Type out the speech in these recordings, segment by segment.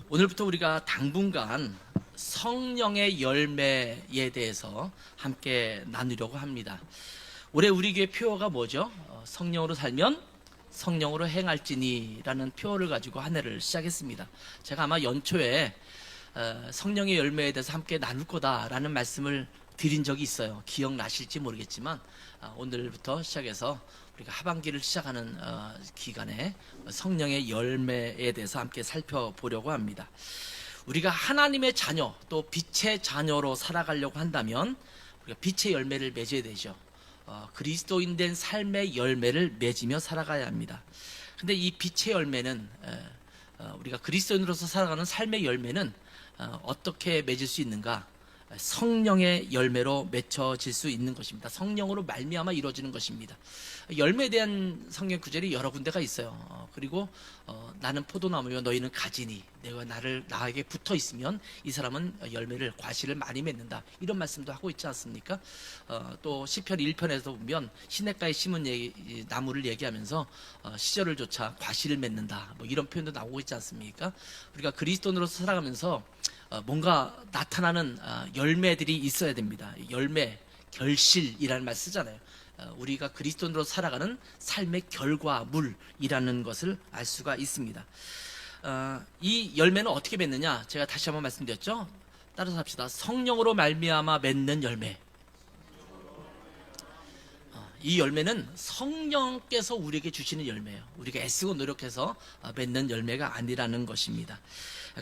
오늘부터 우리가 당분간 성령의 열매에 대해서 함께 나누려고 합니다. 올해 우리 교회 표어가 뭐죠? 성령으로 살면 성령으로 행할지니라는 표어를 가지고 한 해를 시작했습니다. 제가 아마 연초에 성령의 열매에 대해서 함께 나눌 거다라는 말씀을 드린 적이 있어요. 기억나실지 모르겠지만 오늘부터 시작해서 우리가 하반기를 시작하는 기간에 성령의 열매에 대해서 함께 살펴보려고 합니다. 우리가 하나님의 자녀 또 빛의 자녀로 살아가려고 한다면 우리가 빛의 열매를 맺어야 되죠. 그리스도인 된 삶의 열매를 맺으며 살아가야 합니다. 근데 이 빛의 열매는 우리가 그리스도인으로서 살아가는 삶의 열매는 어떻게 맺을 수 있는가? 성령의 열매로 맺혀질 수 있는 것입니다. 성령으로 말미암아 이루어지는 것입니다. 열매에 대한 성경 구절이 여러 군데가 있어요. 그리고 나는 포도나무요 너희는 가지니 내가 나에게 붙어 있으면 이 사람은 열매를 과실을 많이 맺는다. 이런 말씀도 하고 있지 않습니까? 또 시편 1편에서 보면 시냇가에 심은 나무를 얘기하면서 시절을 쫓아 과실을 맺는다. 뭐 이런 표현도 나오고 있지 않습니까? 우리가 그리스도인으로서 살아가면서 뭔가 나타나는 열매들이 있어야 됩니다. 열매, 결실이라는 말 쓰잖아요. 우리가 그리스도인으로 살아가는 삶의 결과물이라는 것을 알 수가 있습니다. 이 열매는 어떻게 맺느냐? 제가 다시 한번 말씀드렸죠. 따라서 합시다. 성령으로 말미암아 맺는 열매. 이 열매는 성령께서 우리에게 주시는 열매예요. 우리가 애쓰고 노력해서 맺는 열매가 아니라는 것입니다.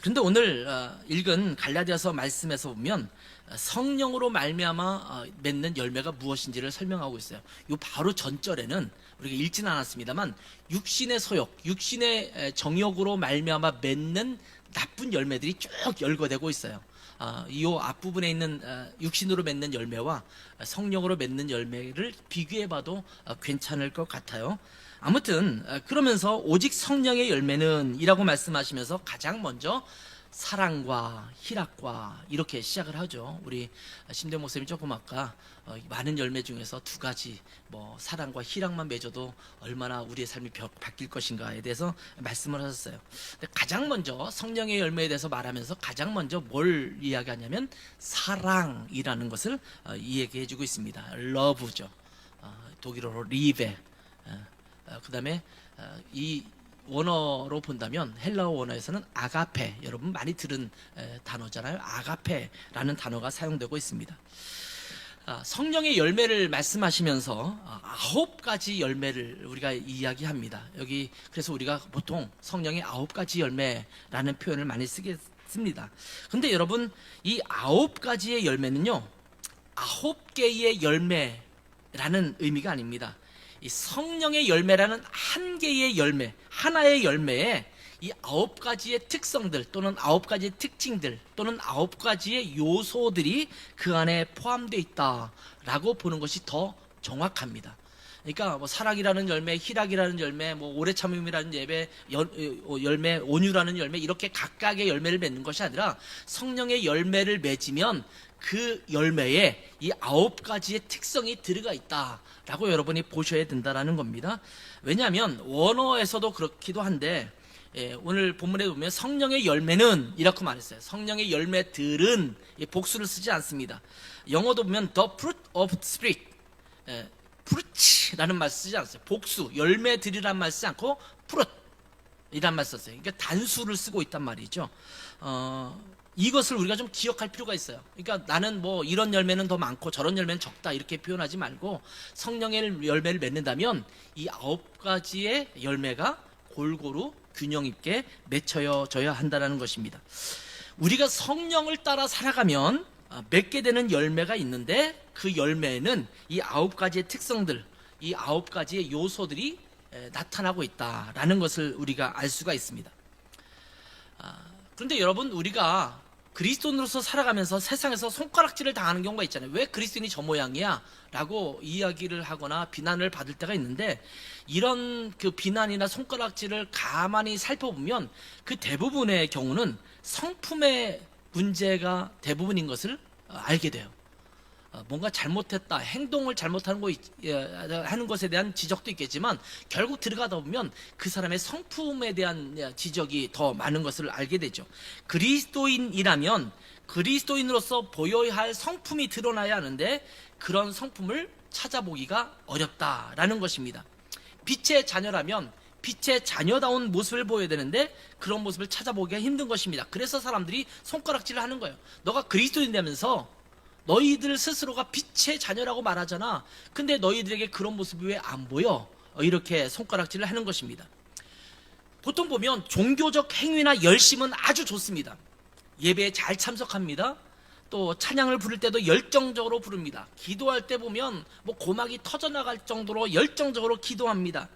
그런데 오늘 읽은 갈라디아서 말씀에서 보면 성령으로 말미암아 맺는 열매가 무엇인지를 설명하고 있어요. 이 바로 전절에는 우리가 읽지는 않았습니다만 육신의 소욕, 육신의 정욕으로 말미암아 맺는 나쁜 열매들이 쭉 열거되고 있어요. 이 앞부분에 있는 육신으로 맺는 열매와 성령으로 맺는 열매를 비교해봐도 괜찮을 것 같아요. 아무튼 그러면서 오직 성령의 열매는 이라고 말씀하시면서 가장 먼저 사랑과 희락과 이렇게 시작을 하죠. 우리 심대 목사님이 조금 아까 많은 열매 중에서 두 가지 사랑과 희락만 맺어도 얼마나 우리의 삶이 바뀔 것인가에 대해서 말씀을 하셨어요. 근데 가장 먼저 성령의 열매에 대해서 말하면서 가장 먼저 뭘 이야기하냐면 사랑이라는 것을 이야기해 주고 있습니다. 러브죠. 독일어로 리베. 그 다음에 이 원어로 본다면 헬라어 원어에서는 아가페, 여러분 많이 들은 단어잖아요. 아가페라는 단어가 사용되고 있습니다. 성령의 열매를 말씀하시면서 9가지 열매를 우리가 이야기합니다. 여기 그래서 우리가 보통 성령의 9가지 열매라는 표현을 많이 쓰겠습니다. 근데 여러분 이 9가지의 열매는요 9개의 열매라는 의미가 아닙니다. 이 성령의 열매라는 한 개의 열매, 하나의 열매에 이 9가지의 특성들 또는 9가지의 특징들 또는 9가지의 요소들이 그 안에 포함되어 있다라고 보는 것이 더 정확합니다. 그러니까 사랑이라는 열매, 희락이라는 열매, 오래 참음이라는 열매, 온유라는 열매 이렇게 각각의 열매를 맺는 것이 아니라 성령의 열매를 맺으면 그 열매에 이 9가지의 특성이 들어가 있다라고 여러분이 보셔야 된다는 겁니다. 왜냐하면 원어에서도 그렇기도 한데 오늘 본문에 보면 성령의 열매는 이라고 말했어요. 성령의 열매들은 복수를 쓰지 않습니다. 영어도 보면 the fruit of spirit, fruit라는 말 쓰지 않았어요. 복수, 열매들이란 말 쓰지 않고 fruit 이란 말 썼어요. 그러니까 단수를 쓰고 있단 말이죠. 이것을 우리가 좀 기억할 필요가 있어요. 그러니까 나는 이런 열매는 더 많고 저런 열매는 적다 이렇게 표현하지 말고 성령의 열매를 맺는다면 이 9가지의 열매가 골고루 균형 있게 맺혀져야 한다는 것입니다. 우리가 성령을 따라 살아가면 맺게 되는 열매가 있는데 그 열매는 이 9가지의 특성들, 이 9가지의 요소들이 나타나고 있다라는 것을 우리가 알 수가 있습니다. 그런데 여러분 우리가 그리스도인으로서 살아가면서 세상에서 손가락질을 당하는 경우가 있잖아요. 왜 그리스도인이 저 모양이야? 라고 이야기를 하거나 비난을 받을 때가 있는데 이런 그 비난이나 손가락질을 가만히 살펴보면 그 대부분의 경우는 성품의 문제가 대부분인 것을 알게 돼요. 뭔가 잘못했다, 행동을 잘못하는 하는 것에 대한 지적도 있겠지만 결국 들어가다 보면 그 사람의 성품에 대한 지적이 더 많은 것을 알게 되죠. 그리스도인이라면 그리스도인으로서 보여야 할 성품이 드러나야 하는데 그런 성품을 찾아보기가 어렵다라는 것입니다. 빛의 자녀라면 빛의 자녀다운 모습을 보여야 되는데 그런 모습을 찾아보기가 힘든 것입니다. 그래서 사람들이 손가락질을 하는 거예요. 너가 그리스도인이라면서 너희들 스스로가 빛의 자녀라고 말하잖아. 근데 너희들에게 그런 모습이 왜 안 보여? 이렇게 손가락질을 하는 것입니다. 보통 보면 종교적 행위나 열심은 아주 좋습니다. 예배에 잘 참석합니다. 또 찬양을 부를 때도 열정적으로 부릅니다. 기도할 때 보면 고막이 터져나갈 정도로 열정적으로 기도합니다.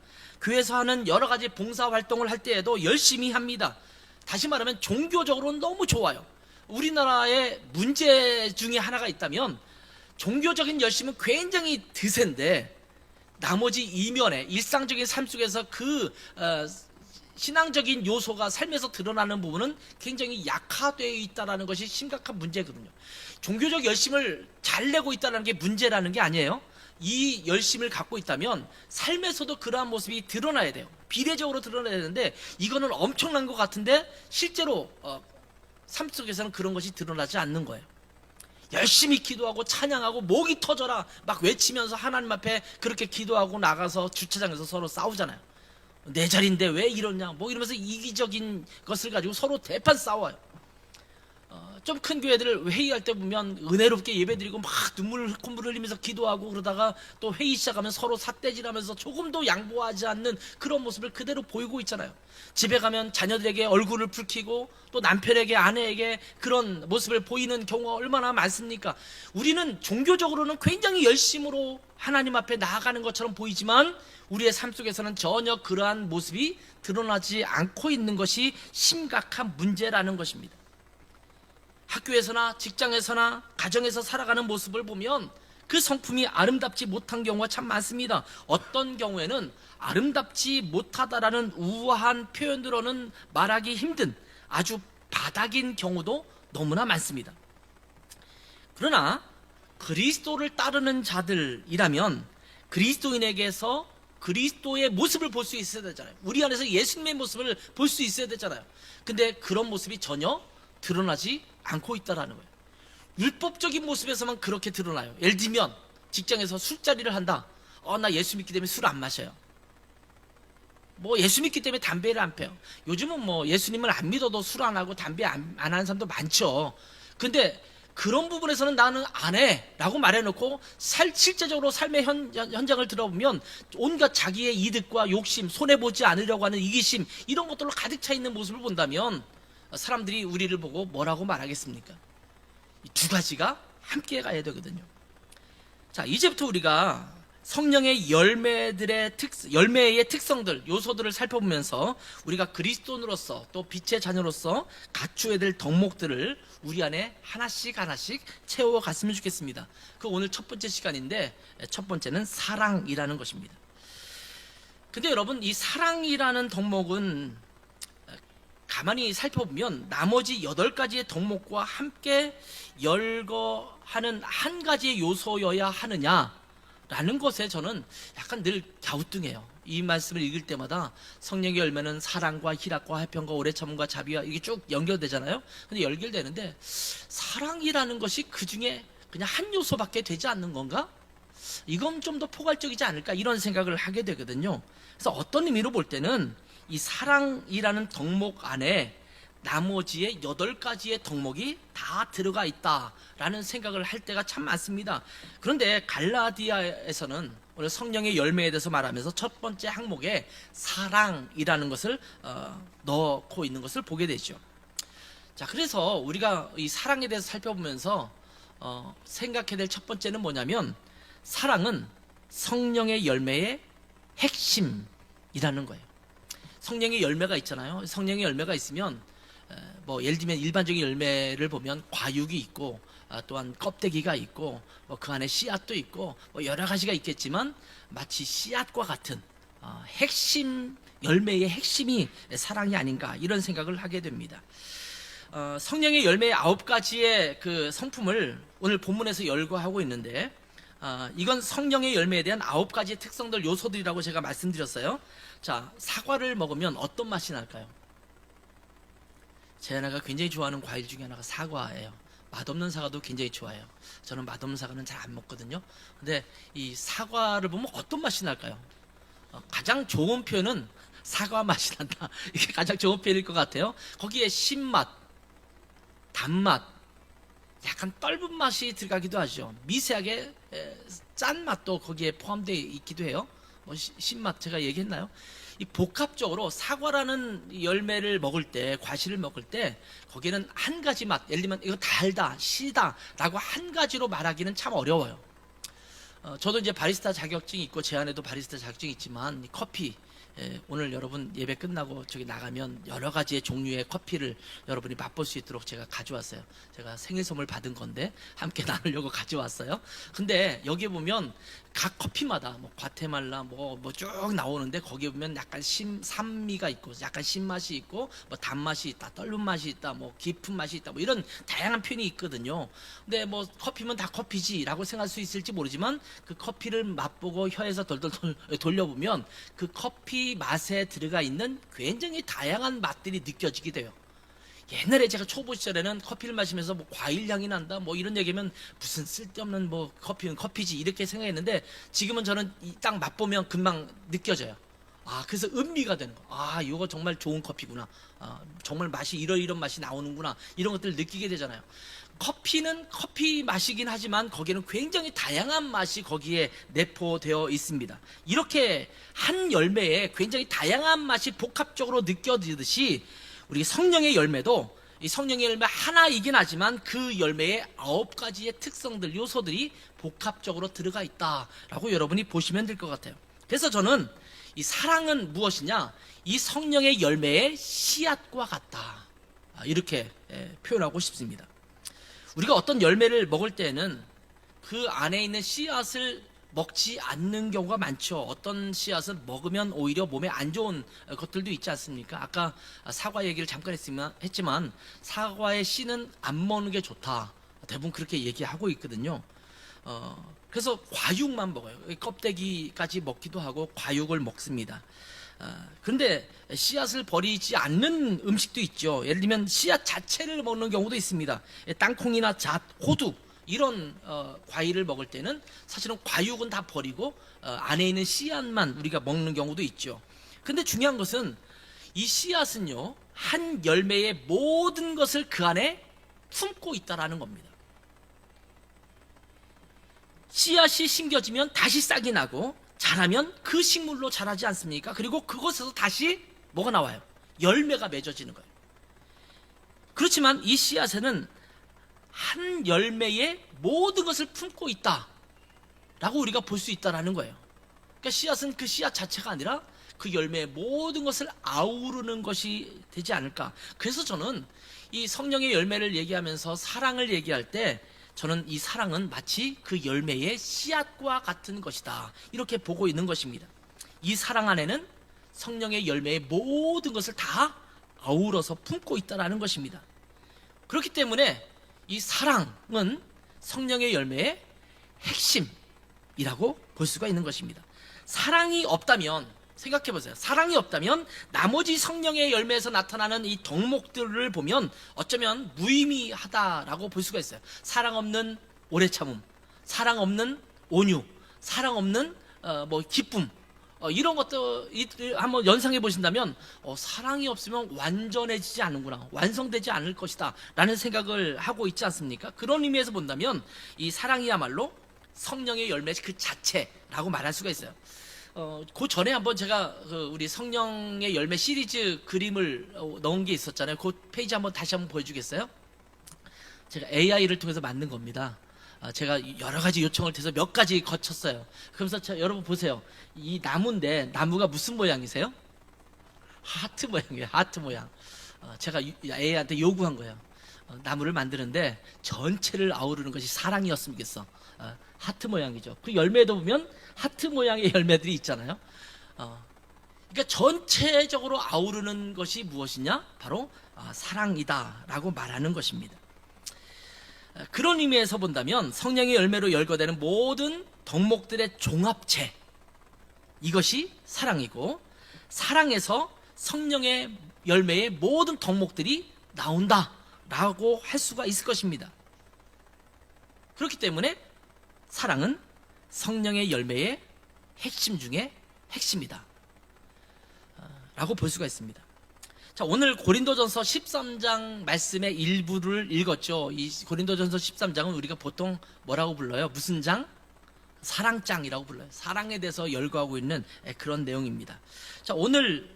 교회에서 하는 여러 가지 봉사활동을 할 때에도 열심히 합니다. 다시 말하면 종교적으로는 너무 좋아요. 우리나라의 문제 중에 하나가 있다면 종교적인 열심은 굉장히 드센데 나머지 이면에 일상적인 삶 속에서 신앙적인 요소가 삶에서 드러나는 부분은 굉장히 약화되어 있다는 것이 심각한 문제거든요. 종교적 열심을 잘 내고 있다는 게 문제라는 게 아니에요. 이 열심을 갖고 있다면 삶에서도 그러한 모습이 드러나야 돼요. 비례적으로 드러나야 되는데 이거는 엄청난 것 같은데 실제로 삶 속에서는 그런 것이 드러나지 않는 거예요. 열심히 기도하고 찬양하고 목이 터져라 막 외치면서 하나님 앞에 그렇게 기도하고 나가서 주차장에서 서로 싸우잖아요. 내 자리인데 왜 이러냐 이러면서 이기적인 것을 가지고 서로 대판 싸워요. 좀 큰 교회들 회의할 때 보면 은혜롭게 예배드리고 막 콧물 흘리면서 기도하고 그러다가 또 회의 시작하면 서로 삿대질하면서 조금도 양보하지 않는 그런 모습을 그대로 보이고 있잖아요. 집에 가면 자녀들에게 얼굴을 붉히고 또 남편에게 아내에게 그런 모습을 보이는 경우가 얼마나 많습니까? 우리는 종교적으로는 굉장히 열심으로 하나님 앞에 나아가는 것처럼 보이지만 우리의 삶 속에서는 전혀 그러한 모습이 드러나지 않고 있는 것이 심각한 문제라는 것입니다. 학교에서나 직장에서나 가정에서 살아가는 모습을 보면 그 성품이 아름답지 못한 경우가 참 많습니다. 어떤 경우에는 아름답지 못하다라는 우아한 표현으로는 말하기 힘든 아주 바닥인 경우도 너무나 많습니다. 그러나 그리스도를 따르는 자들이라면 그리스도인에게서 그리스도의 모습을 볼 수 있어야 되잖아요. 우리 안에서 예수님의 모습을 볼 수 있어야 되잖아요. 근데 그런 모습이 전혀 드러나지 않고 있다라는 거예요. 율법적인 모습에서만 그렇게 드러나요. 예를 들면 직장에서 술자리를 한다. 나 예수 믿기 때문에 술 안 마셔요. 예수 믿기 때문에 담배를 안 펴요. 요즘은 예수님을 안 믿어도 술 안 하고 담배 안 하는 사람도 많죠. 근데 그런 부분에서는 나는 안 해 라고 말해놓고 실제적으로 삶의 현장을 들어보면 온갖 자기의 이득과 욕심, 손해보지 않으려고 하는 이기심 이런 것들로 가득 차 있는 모습을 본다면 사람들이 우리를 보고 뭐라고 말하겠습니까? 이 두 가지가 함께 가야 되거든요. 자, 이제부터 우리가 성령의 열매의 특성들, 요소들을 살펴보면서 우리가 그리스도인으로서 또 빛의 자녀로서 갖추어야 될 덕목들을 우리 안에 하나씩 채워갔으면 좋겠습니다. 그 오늘 첫 번째 시간인데 첫 번째는 사랑이라는 것입니다. 근데 여러분, 이 사랑이라는 덕목은 가만히 살펴보면 나머지 8가지의 덕목과 함께 열거하는 한 가지의 요소여야 하느냐라는 것에 저는 약간 늘 갸우뚱해요. 이 말씀을 읽을 때마다 성령의 열매는 사랑과 희락과 화평과 오래 참음과 자비와 이게 쭉 연결되잖아요. 근데 연결되는데 사랑이라는 것이 그 중에 그냥 한 요소밖에 되지 않는 건가? 이건 좀 더 포괄적이지 않을까 이런 생각을 하게 되거든요. 그래서 어떤 의미로 볼 때는 이 사랑이라는 덕목 안에 나머지의 8가지의 덕목이 다 들어가 있다라는 생각을 할 때가 참 많습니다. 그런데 갈라디아에서는 오늘 성령의 열매에 대해서 말하면서 첫 번째 항목에 사랑이라는 것을 넣고 있는 것을 보게 되죠. 자, 그래서 우리가 이 사랑에 대해서 살펴보면서 생각해야 될 첫 번째는 뭐냐면 사랑은 성령의 열매의 핵심이라는 거예요. 성령의 열매가 있잖아요. 성령의 열매가 있으면 예를 들면 일반적인 열매를 보면 과육이 있고 또한 껍데기가 있고 그 안에 씨앗도 있고 여러 가지가 있겠지만 마치 씨앗과 같은 핵심 열매의 핵심이 사랑이 아닌가 이런 생각을 하게 됩니다. 성령의 열매의 9가지의 그 성품을 오늘 본문에서 열거하고 있는데, 이건 성령의 열매에 대한 9가지의 특성들, 요소들이라고 제가 말씀드렸어요. 자, 사과를 먹으면 어떤 맛이 날까요? 제 하나가 굉장히 좋아하는 과일 중에 하나가 사과예요. 맛없는 사과도 굉장히 좋아해요. 저는 맛없는 사과는 잘 안 먹거든요. 근데 이 사과를 보면 어떤 맛이 날까요? 가장 좋은 표현은 사과 맛이 난다. 이게 가장 좋은 표현일 것 같아요. 거기에 신맛, 단맛, 약간 떫은 맛이 들어가기도 하죠. 미세하게 짠 맛도 거기에 포함되어 있기도 해요. 뭐 신맛 제가 얘기했나요? 이 복합적으로 사과라는 열매를 먹을 때, 과실을 먹을 때 거기에는 한 가지 맛, 예를 들면 이거 달다, 시다 라고 한 가지로 말하기는 참 어려워요. 저도 이제 바리스타 자격증이 있고 제 안에도 바리스타 자격증이 있지만 이 커피, 오늘 여러분 예배 끝나고 저기 나가면 여러 가지의 종류의 커피를 여러분이 맛볼 수 있도록 제가 가져왔어요. 제가 생일 선물 받은 건데 함께 나누려고 가져왔어요. 근데 여기 보면 각 커피마다 뭐 과테말라 뭐 쭉 나오는데 거기에 보면 약간 산미가 있고 약간 신맛이 있고 뭐 단맛이 있다, 떫은 맛이 있다, 뭐 깊은 맛이 있다, 뭐 이런 다양한 표현이 있거든요. 근데 뭐 커피면 다 커피지라고 생각할 수 있을지 모르지만 그 커피를 맛보고 혀에서 돌돌 돌려보면 그 커피 맛에 들어가 있는 굉장히 다양한 맛들이 느껴지게 돼요. 옛날에 제가 초보 시절에는 커피를 마시면서 뭐 과일 향이 난다 뭐 이런 얘기하면 무슨 쓸데없는 뭐 커피는 커피지 이렇게 생각했는데 지금은 저는 딱 맛보면 금방 느껴져요. 그래서 음미가 되는 거. 이거 정말 좋은 커피구나. 정말 맛이 이런 맛이 나오는구나. 이런 것들을 느끼게 되잖아요. 커피는 커피 맛이긴 하지만 거기에는 굉장히 다양한 맛이 거기에 내포되어 있습니다. 이렇게 한 열매에 굉장히 다양한 맛이 복합적으로 느껴지듯이 우리 성령의 열매도 이 성령의 열매 하나이긴 하지만 그 열매에 9가지의 특성들, 요소들이 복합적으로 들어가 있다라고 여러분이 보시면 될 것 같아요. 그래서 저는 이 사랑은 무엇이냐? 이 성령의 열매의 씨앗과 같다. 이렇게 표현하고 싶습니다. 우리가 어떤 열매를 먹을 때에는 그 안에 있는 씨앗을 먹지 않는 경우가 많죠. 어떤 씨앗은 먹으면 오히려 몸에 안 좋은 것들도 있지 않습니까? 아까 사과 얘기를 잠깐 했지만 사과의 씨는 안 먹는 게 좋다. 대부분 그렇게 얘기하고 있거든요. 그래서 과육만 먹어요. 껍데기까지 먹기도 하고 과육을 먹습니다. 그런데 씨앗을 버리지 않는 음식도 있죠. 예를 들면 씨앗 자체를 먹는 경우도 있습니다. 땅콩이나 잣, 호두 이런 과일을 먹을 때는 사실은 과육은 다 버리고 안에 있는 씨앗만 우리가 먹는 경우도 있죠. 근데 중요한 것은 이 씨앗은요 한 열매의 모든 것을 그 안에 품고 있다라는 겁니다. 씨앗이 심겨지면 다시 싹이 나고 자라면 그 식물로 자라지 않습니까? 그리고 그곳에서 다시 뭐가 나와요? 열매가 맺어지는 거예요. 그렇지만 이 씨앗에는 한 열매의 모든 것을 품고 있다라고 우리가 볼 수 있다라는 거예요. 그러니까 씨앗은 그 씨앗 자체가 아니라 그 열매의 모든 것을 아우르는 것이 되지 않을까. 그래서 저는 이 성령의 열매를 얘기하면서 사랑을 얘기할 때 저는 이 사랑은 마치 그 열매의 씨앗과 같은 것이다. 이렇게 보고 있는 것입니다. 이 사랑 안에는 성령의 열매의 모든 것을 다 아우러서 품고 있다는 것입니다. 그렇기 때문에 이 사랑은 성령의 열매의 핵심이라고 볼 수가 있는 것입니다. 사랑이 없다면, 생각해 보세요. 사랑이 없다면 나머지 성령의 열매에서 나타나는 이 덕목들을 보면 어쩌면 무의미하다라고 볼 수가 있어요. 사랑 없는 오래 참음, 사랑 없는 온유, 사랑 없는 기쁨, 이런 것들 한번 연상해 보신다면 사랑이 없으면 완전해지지 않는구나, 완성되지 않을 것이다 라는 생각을 하고 있지 않습니까? 그런 의미에서 본다면 이 사랑이야말로 성령의 열매 그 자체라고 말할 수가 있어요. 그 전에 한번 제가 우리 성령의 열매 시리즈 그림을 넣은 게 있었잖아요. 그 페이지 다시 한번 보여주겠어요? 제가 AI를 통해서 만든 겁니다. 제가 여러 가지 요청을 해서 몇 가지 거쳤어요. 그러면서 여러분 보세요. 이 나무인데 나무가 무슨 모양이세요? 하트 모양이에요. 하트 모양. 제가 AI한테 요구한 거예요. 나무를 만드는데 전체를 아우르는 것이 사랑이었으면 좋겠어. 하트 모양이죠. 그 열매도 보면 하트 모양의 열매들이 있잖아요. 그러니까 전체적으로 아우르는 것이 무엇이냐? 바로 사랑이다라고 말하는 것입니다. 그런 의미에서 본다면 성령의 열매로 열거되는 모든 덕목들의 종합체, 이것이 사랑이고, 사랑에서 성령의 열매의 모든 덕목들이 나온다라고 할 수가 있을 것입니다. 그렇기 때문에 사랑은 성령의 열매의 핵심 중에 핵심이다 라고 볼 수가 있습니다. 자, 오늘 고린도전서 13장 말씀의 일부를 읽었죠. 이 고린도전서 13장은 우리가 보통 뭐라고 불러요? 무슨 장? 사랑장이라고 불러요. 사랑에 대해서 열거하고 있는 그런 내용입니다. 자, 오늘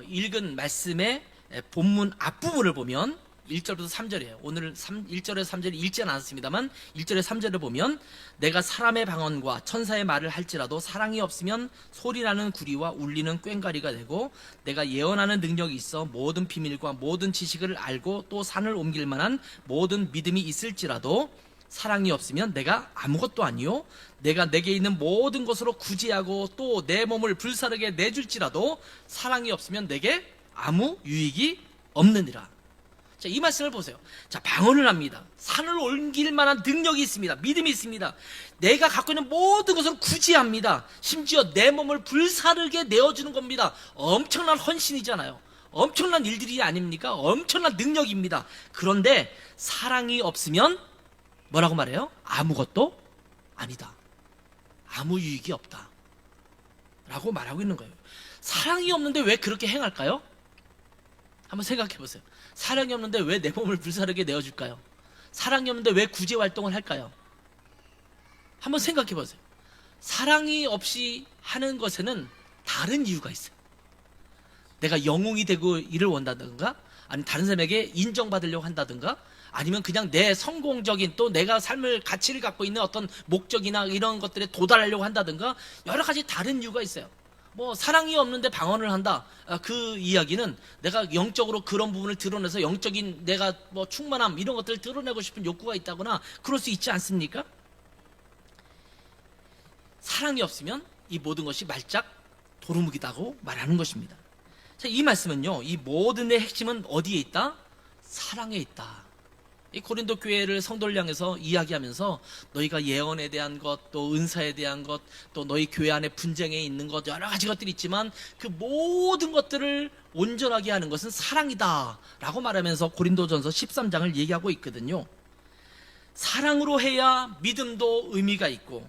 읽은 말씀의 본문 앞부분을 보면 1절부터 3절이에요. 오늘 1절에서 3절이 읽지는 않았습니다만 1절에 3절을 보면, 내가 사람의 방언과 천사의 말을 할지라도 사랑이 없으면 소리나는 구리와 울리는 꽹과리가 되고, 내가 예언하는 능력이 있어 모든 비밀과 모든 지식을 알고 또 산을 옮길 만한 모든 믿음이 있을지라도 사랑이 없으면 내가 아무것도 아니요, 내가 내게 있는 모든 것으로 구제하고 또 내 몸을 불사르게 내줄지라도 사랑이 없으면 내게 아무 유익이 없느니라. 자, 이 말씀을 보세요. 자, 방언을 합니다. 산을 옮길 만한 능력이 있습니다. 믿음이 있습니다. 내가 갖고 있는 모든 것을 구제합니다. 심지어 내 몸을 불사르게 내어주는 겁니다. 엄청난 헌신이잖아요. 엄청난 일들이 아닙니까? 엄청난 능력입니다. 그런데 사랑이 없으면 뭐라고 말해요? 아무것도 아니다. 아무 유익이 없다 라고 말하고 있는 거예요. 사랑이 없는데 왜 그렇게 행할까요? 한번 생각해 보세요. 사랑이 없는데 왜 내 몸을 불사르게 내어줄까요? 사랑이 없는데 왜 구제 활동을 할까요? 한번 생각해 보세요. 사랑이 없이 하는 것에는 다른 이유가 있어요. 내가 영웅이 되고 일을 원한다든가, 아니면 다른 사람에게 인정받으려고 한다든가, 아니면 그냥 내 성공적인, 또 내가 삶을 가치를 갖고 있는 어떤 목적이나 이런 것들에 도달하려고 한다든가, 여러 가지 다른 이유가 있어요. 뭐 사랑이 없는데 방언을 한다, 그 이야기는 내가 영적으로 그런 부분을 드러내서 영적인 내가 뭐 충만함 이런 것들을 드러내고 싶은 욕구가 있다거나 그럴 수 있지 않습니까? 사랑이 없으면 이 모든 것이 말짝 도루묵이다고 말하는 것입니다. 자, 이 말씀은요, 이 모든의 핵심은 어디에 있다? 사랑에 있다. 이 고린도 교회를 성도를 향해서 이야기하면서 너희가 예언에 대한 것, 또 은사에 대한 것, 또 너희 교회 안에 분쟁에 있는 것, 여러 가지 것들이 있지만 그 모든 것들을 온전하게 하는 것은 사랑이다 라고 말하면서 고린도전서 13장을 얘기하고 있거든요. 사랑으로 해야 믿음도 의미가 있고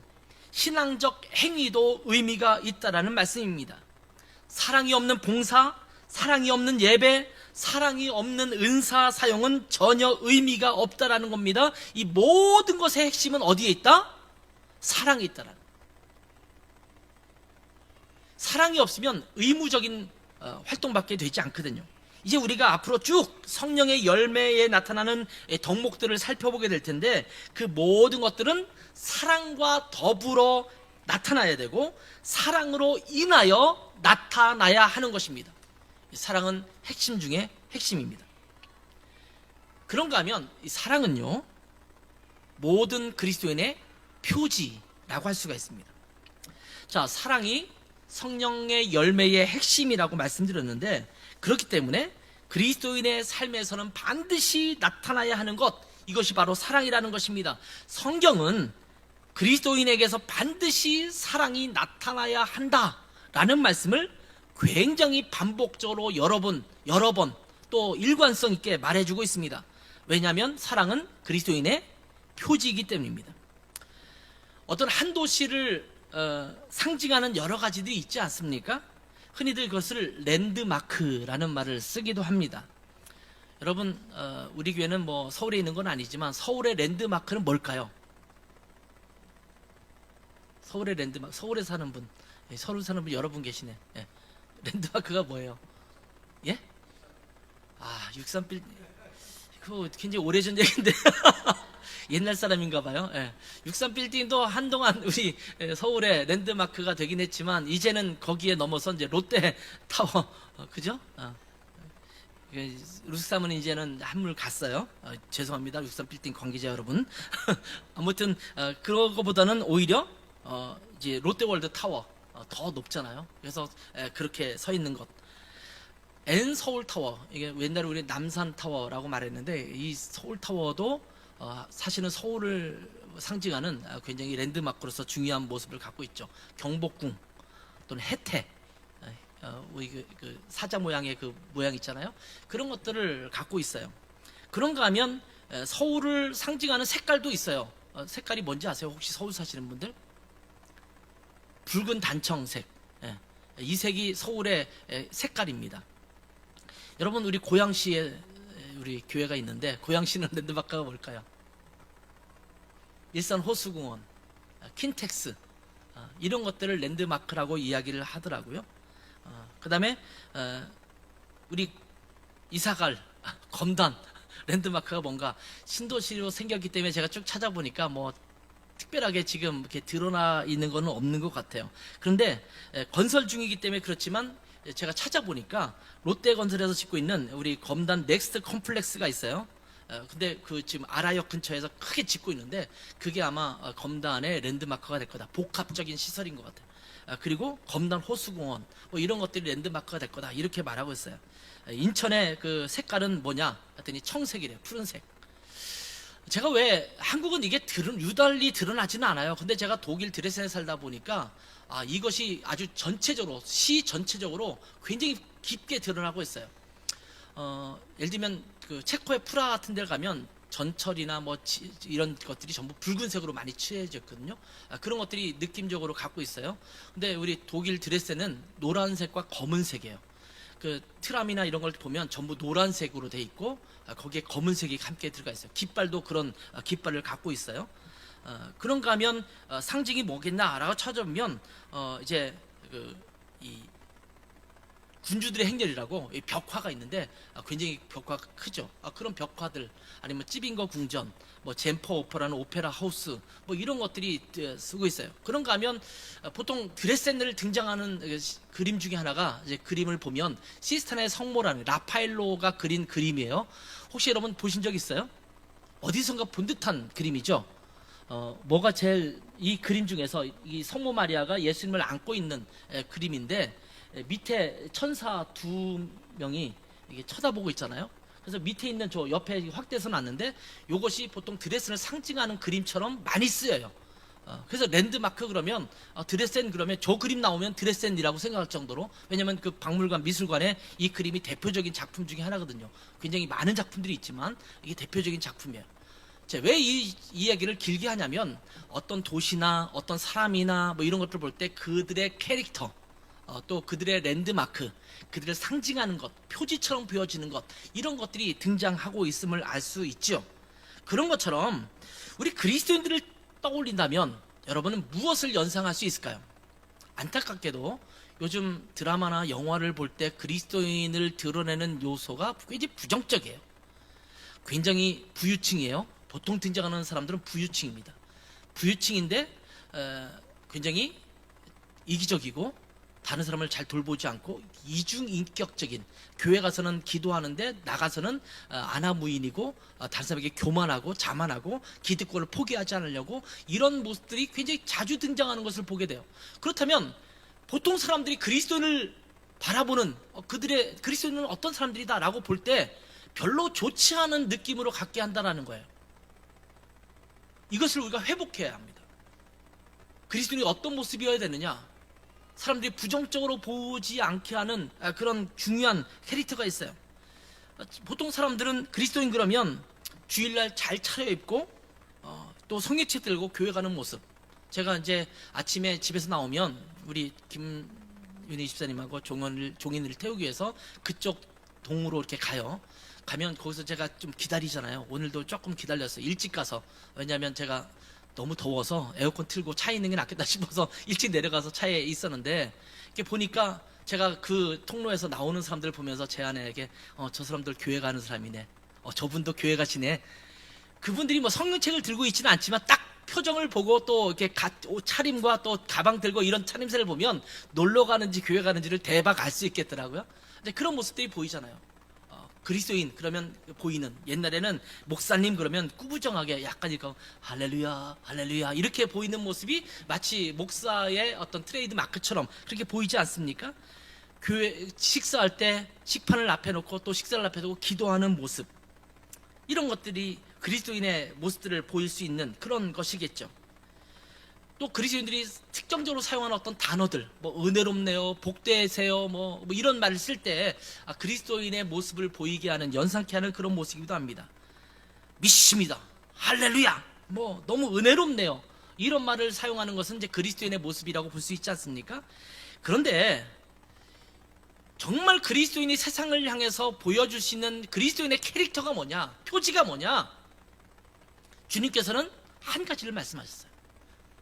신앙적 행위도 의미가 있다라는 말씀입니다. 사랑이 없는 봉사, 사랑이 없는 예배, 사랑이 없는 은사 사용은 전혀 의미가 없다라는 겁니다. 이 모든 것의 핵심은 어디에 있다? 사랑에 있다라는. 사랑이 없으면 의무적인 활동밖에 되지 않거든요. 이제 우리가 앞으로 쭉 성령의 열매에 나타나는 덕목들을 살펴보게 될 텐데, 그 모든 것들은 사랑과 더불어 나타나야 되고 사랑으로 인하여 나타나야 하는 것입니다. 사랑은 핵심 중에 핵심입니다. 그런가 하면 이 사랑은요, 모든 그리스도인의 표지라고 할 수가 있습니다. 자, 사랑이 성령의 열매의 핵심이라고 말씀드렸는데, 그렇기 때문에 그리스도인의 삶에서는 반드시 나타나야 하는 것, 이것이 바로 사랑이라는 것입니다. 성경은 그리스도인에게서 반드시 사랑이 나타나야 한다라는 말씀을 굉장히 반복적으로 여러 번 또 일관성 있게 말해주고 있습니다. 왜냐하면 사랑은 그리스도인의 표지이기 때문입니다. 어떤 한 도시를 상징하는 여러 가지들이 있지 않습니까? 흔히들 그것을 랜드마크라는 말을 쓰기도 합니다. 여러분, 우리 교회는 뭐 서울에 있는 건 아니지만 서울의 랜드마크는 뭘까요? 서울의 랜드마크, 서울에 사는 분, 서울 사는 분 여러 분 계시네. 예. 랜드마크가 뭐예요? 예? 63빌, 그거 굉장히 오래전 얘기인데 옛날 사람인가 봐요. 예. 63빌딩도 한동안 우리 서울의 랜드마크가 되긴 했지만 이제는 거기에 넘어서 이제 롯데타워, 그죠? 루스삼은 이제는 한물 갔어요. 죄송합니다, 63빌딩 관계자 여러분. 아무튼 그런 거보다는 오히려 이제 롯데월드 타워, 더 높잖아요. 그래서 그렇게 서 있는 것. N 서울타워, 이게 옛날에 우리 남산타워라고 말했는데, 이 서울타워도 사실은 서울을 상징하는 굉장히 랜드마크로서 중요한 모습을 갖고 있죠. 경복궁 또는 해태, 우리 그 사자 모양의 그 모양 있잖아요. 그런 것들을 갖고 있어요. 그런가 하면 서울을 상징하는 색깔도 있어요. 색깔이 뭔지 아세요? 혹시 서울 사시는 분들? 붉은 단청색. 이 색이 서울의 색깔입니다. 여러분, 우리 고양시에 우리 교회가 있는데, 고양시는 랜드마크가 뭘까요? 일산 호수공원, 킨텍스, 이런 것들을 랜드마크라고 이야기를 하더라고요. 그 다음에 우리 이사갈 검단 랜드마크가 뭔가 신도시로 생겼기 때문에 제가 쭉 찾아보니까 뭐 특별하게 지금 이렇게 드러나 있는 거는 없는 것 같아요. 그런데 건설 중이기 때문에 그렇지만 제가 찾아보니까 롯데건설에서 짓고 있는 우리 검단 넥스트 컴플렉스가 있어요. 근데 그 지금 아라역 근처에서 크게 짓고 있는데, 그게 아마 검단의 랜드마크가 될 거다. 복합적인 시설인 것 같아요. 그리고 검단 호수공원, 뭐 이런 것들이 랜드마크가 될 거다, 이렇게 말하고 있어요. 인천의 그 색깔은 뭐냐 했더니 청색이래요. 푸른색. 제가 왜 한국은 이게 유달리 드러나지는 않아요. 근데 제가 독일 드레스덴에 살다 보니까 이것이 아주 전체적으로, 시 전체적으로 굉장히 깊게 드러나고 있어요. 예를 들면 그 체코의 프라 같은 데 가면 전철이나 뭐 이런 것들이 전부 붉은색으로 많이 칠해졌거든요. 그런 것들이 느낌적으로 갖고 있어요. 근데 우리 독일 드레스덴은 노란색과 검은색이에요. 그 트람이나 이런 걸 보면 전부 노란색으로 돼 있고, 거기에 검은색이 함께 들어가 있어요. 깃발도 그런 깃발을 갖고 있어요. 그런가 하면 상징이 뭐겠나라고 찾아보면 이제 이 군주들의 행렬이라고 이 벽화가 있는데, 굉장히 벽화가 크죠. 그런 벽화들, 아니면 찌빙거 궁전, 뭐 젠퍼 오퍼라는 오페라 하우스, 뭐 이런 것들이 쓰고 있어요. 그런가 하면 보통 드레센을 등장하는 그림 중에 하나가, 이제 그림을 보면 시스타나의 성모라는 라파엘로가 그린 그림이에요. 혹시 여러분 보신 적 있어요? 어디선가 본 듯한 그림이죠. 뭐가 제일, 이 그림 중에서 이 성모 마리아가 예수님을 안고 있는 그림인데, 밑에 천사 두 명이 이게 쳐다보고 있잖아요. 그래서 밑에 있는 저 옆에 확대해서 놨는데, 이것이 보통 드레스를 상징하는 그림처럼 많이 쓰여요. 그래서 랜드마크 그러면 드레센 그러면 저 그림 나오면 드레센이라고 생각할 정도로, 왜냐면 그 박물관 미술관에 이 그림이 대표적인 작품 중에 하나거든요. 굉장히 많은 작품들이 있지만 이게 대표적인 작품이에요. 왜 이 이야기를 길게 하냐면, 어떤 도시나 어떤 사람이나 뭐 이런 것들 볼 때 그들의 캐릭터, 또 그들의 랜드마크, 그들을 상징하는 것, 표지처럼 보여지는 것, 이런 것들이 등장하고 있음을 알 수 있죠. 그런 것처럼 우리 그리스도인들을 떠올린다면 여러분은 무엇을 연상할 수 있을까요? 안타깝게도 요즘 드라마나 영화를 볼 때 그리스도인을 드러내는 요소가 굉장히 부정적이에요. 굉장히 부유층이에요. 보통 등장하는 사람들은 부유층입니다. 부유층인데 굉장히 이기적이고, 다른 사람을 잘 돌보지 않고 이중인격적인, 교회 가서는 기도하는데 나가서는 아나무인이고, 다른 사람에게 교만하고 자만하고 기득권을 포기하지 않으려고, 이런 모습들이 굉장히 자주 등장하는 것을 보게 돼요. 그렇다면 보통 사람들이 그리스도인을 바라보는, 그들의 그리스도인은 어떤 사람들이다 라고 볼 때 별로 좋지 않은 느낌으로 갖게 한다는 거예요. 이것을 우리가 회복해야 합니다. 그리스도인이 어떤 모습이어야 되느냐, 사람들이 부정적으로 보지 않게 하는 그런 중요한 캐릭터가 있어요. 보통 사람들은 그리스도인 그러면 주일날 잘 차려입고 또 성경책 들고 교회 가는 모습. 제가 이제 아침에 집에서 나오면 우리 김윤희 집사님하고 종인을 태우기 위해서 그쪽 동으로 이렇게 가면 거기서 제가 좀 기다리잖아요. 오늘도 조금 기다렸어요. 일찍 가서. 왜냐하면 제가 너무 더워서 에어컨 틀고 차에 있는 게 낫겠다 싶어서 일찍 내려가서 차에 있었는데, 이렇게 보니까 제가 그 통로에서 나오는 사람들을 보면서 제 아내에게 저 사람들 교회 가는 사람이네, 저분도 교회 가시네. 그분들이 뭐 성경책을 들고 있지는 않지만 딱 표정을 보고 또 이렇게 차림과 또 가방 들고 이런 차림새를 보면 놀러 가는지 교회 가는지를 대박 알 수 있겠더라고요. 근데 그런 모습들이 보이잖아요. 그리스도인 그러면 보이는, 옛날에는 목사님 그러면 꾸부정하게 약간 이거 할렐루야 할렐루야 이렇게 보이는 모습이 마치 목사의 어떤 트레이드 마크처럼 그렇게 보이지 않습니까? 교회 식사할 때 식판을 앞에 놓고 또 식사를 앞에 두고 기도하는 모습, 이런 것들이 그리스도인의 모습들을 보일 수 있는 그런 것이겠죠. 또 그리스도인들이 특정적으로 사용하는 어떤 단어들, 뭐 은혜롭네요, 복되세요, 뭐 이런 말을 쓸 때 그리스도인의 모습을 보이게 하는, 연상케 하는 그런 모습이기도 합니다. 믿습니다, 할렐루야, 뭐 너무 은혜롭네요, 이런 말을 사용하는 것은 이제 그리스도인의 모습이라고 볼 수 있지 않습니까? 그런데 정말 그리스도인이 세상을 향해서 보여줄 수 있는 그리스도인의 캐릭터가 뭐냐, 표지가 뭐냐, 주님께서는 한 가지를 말씀하셨어요.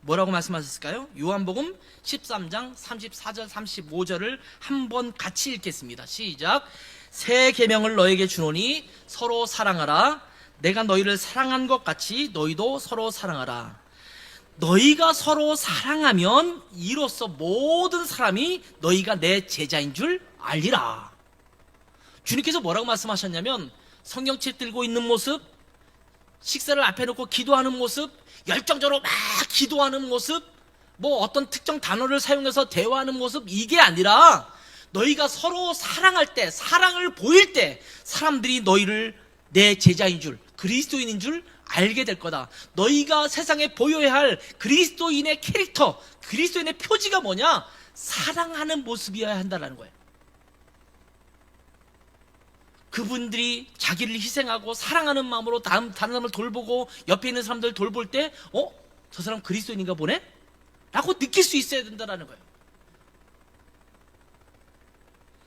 뭐라고 말씀하셨을까요? 요한복음 13장 34절 35절을 한번 같이 읽겠습니다. 시작. 새 계명을 너에게 주노니 서로 사랑하라. 내가 너희를 사랑한 것 같이 너희도 서로 사랑하라. 너희가 서로 사랑하면 이로써 모든 사람이 너희가 내 제자인 줄 알리라. 주님께서 뭐라고 말씀하셨냐면, 성경책 들고 있는 모습, 식사를 앞에 놓고 기도하는 모습, 열정적으로 막 기도하는 모습, 뭐 어떤 특정 단어를 사용해서 대화하는 모습, 이게 아니라 너희가 서로 사랑할 때, 사랑을 보일 때 사람들이 너희를 내 제자인 줄, 그리스도인인 줄 알게 될 거다. 너희가 세상에 보여야 할 그리스도인의 캐릭터, 그리스도인의 표지가 뭐냐? 사랑하는 모습이어야 한다는 거예요. 그분들이 자기를 희생하고 사랑하는 마음으로 다른 사람을 돌보고 옆에 있는 사람들 돌볼 때, 저 사람 그리스도인인가 보네? 라고 느낄 수 있어야 된다는 거예요.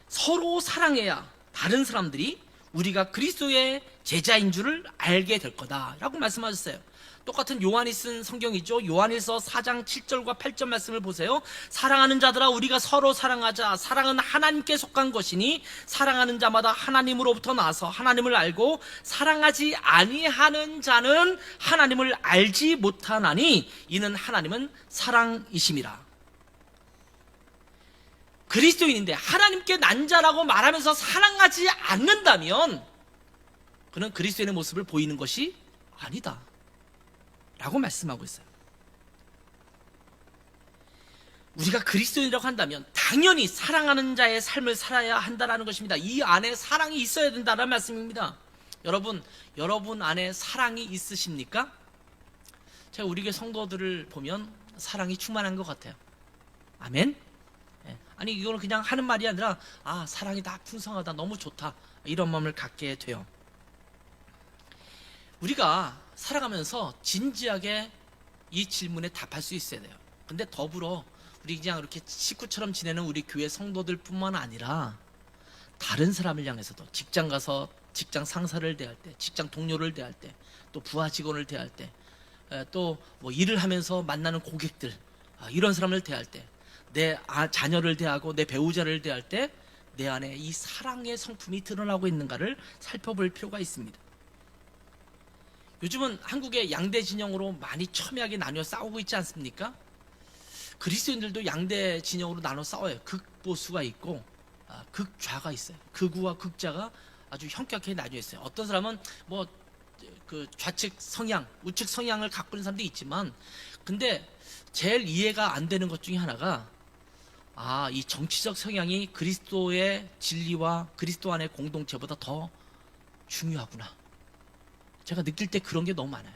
서로 사랑해야 다른 사람들이 우리가 그리스도의 제자인 줄을 알게 될 거다라고 말씀하셨어요. 똑같은 요한이 쓴 성경이죠. 요한일서 4장 7절과 8절 말씀을 보세요. 사랑하는 자들아, 우리가 서로 사랑하자. 사랑은 하나님께 속한 것이니 사랑하는 자마다 하나님으로부터 나서 하나님을 알고, 사랑하지 아니하는 자는 하나님을 알지 못하나니 이는 하나님은 사랑이심이라. 그리스도인인데 하나님께 난 자라고 말하면서 사랑하지 않는다면 그는 그리스도인의 모습을 보이는 것이 아니다 라고 말씀하고 있어요. 우리가 그리스도인이라고 한다면 당연히 사랑하는 자의 삶을 살아야 한다는 것입니다. 이 안에 사랑이 있어야 된다는 말씀입니다. 여러분 안에 사랑이 있으십니까? 제가 우리 교회 성도들을 보면 사랑이 충만한 것 같아요. 아멘? 아니, 이거는 그냥 하는 말이 아니라 사랑이 다 풍성하다, 너무 좋다, 이런 마음을 갖게 돼요. 우리가 살아가면서 진지하게 이 질문에 답할 수 있어야 돼요. 근데 더불어 우리 그냥 이렇게 식구처럼 지내는 우리 교회 성도들 뿐만 아니라 다른 사람을 향해서도, 직장 가서 직장 상사를 대할 때, 직장 동료를 대할 때, 또 부하 직원을 대할 때, 또 뭐 일을 하면서 만나는 고객들, 이런 사람을 대할 때, 내 자녀를 대하고 내 배우자를 대할 때 내 안에 이 사랑의 성품이 드러나고 있는가를 살펴볼 필요가 있습니다. 요즘은 한국의 양대 진영으로 많이 첨예하게 나뉘어 싸우고 있지 않습니까? 그리스도인들도 양대 진영으로 나눠 싸워요. 극보수가 있고 극좌가 있어요. 극우와 극자가 아주 현격하게 나뉘어 있어요. 어떤 사람은 뭐 그 좌측 성향, 우측 성향을 갖고 있는 사람도 있지만, 근데 제일 이해가 안 되는 것 중에 하나가 이 정치적 성향이 그리스도의 진리와 그리스도 안의 공동체보다 더 중요하구나. 제가 느낄 때 그런 게 너무 많아요.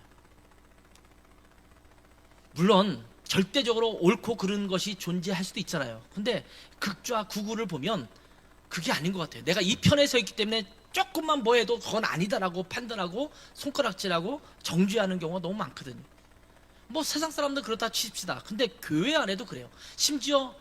물론 절대적으로 옳고 그른 것이 존재할 수도 있잖아요. 근데 극좌 극우를 보면 그게 아닌 것 같아요. 내가 이 편에 서 있기 때문에 조금만 뭐 해도 그건 아니다라고 판단하고 손가락질하고 정죄하는 경우가 너무 많거든요. 뭐 세상 사람들 그렇다 치십시다. 근데 교회 안에도 그래요. 심지어